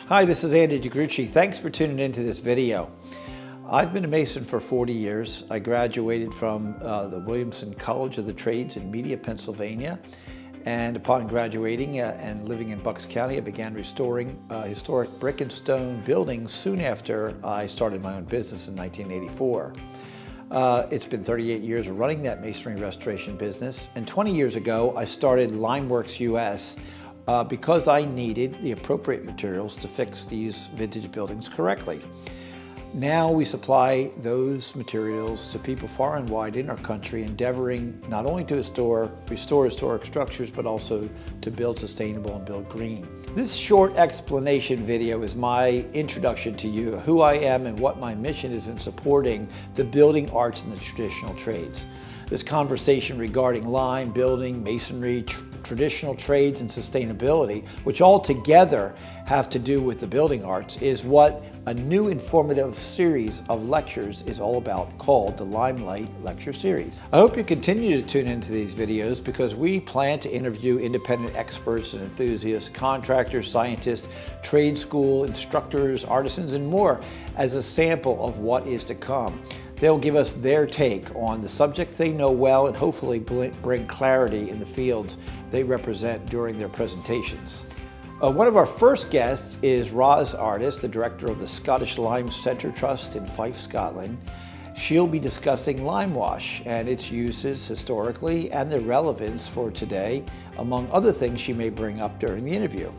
Hi, this is Andy DeGrucci. Thanks for tuning into this video. I've been a Mason for 40 years. I graduated from the Williamson College of the Trades in Media, Pennsylvania. And upon graduating and living in Bucks County, I began restoring historic brick and stone buildings soon after I started my own business in 1984. It's been 38 years of running that masonry restoration business. And 20 years ago, I started LimeWorks US because I needed the appropriate materials to fix these vintage buildings correctly. Now we supply those materials to people far and wide in our country, endeavoring not only to restore historic structures, but also to build sustainable and build green. This short explanation video is my introduction to you, who I am and what my mission is in supporting the building arts and the traditional trades. This conversation regarding lime, building, masonry, traditional trades, and sustainability, which all together have to do with the building arts, is what a new informative series of lectures is all about, called the Limelight Lecture Series. I hope you continue to tune into these videos because we plan to interview independent experts and enthusiasts, contractors, scientists, trade school instructors, artisans, and more as a sample of what is to come. They'll give us their take on the subjects they know well and hopefully bring clarity in the fields they represent during their presentations. One of our first guests is Roz Artis, the director of the Scottish Lime Centre Trust in Fife, Scotland. She'll be discussing lime wash and its uses historically and their relevance for today, among other things she may bring up during the interview.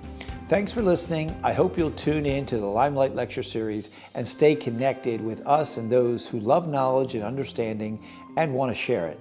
Thanks for listening. I hope you'll tune in to the Limelight Lecture Series and stay connected with us and those who love knowledge and understanding and want to share it.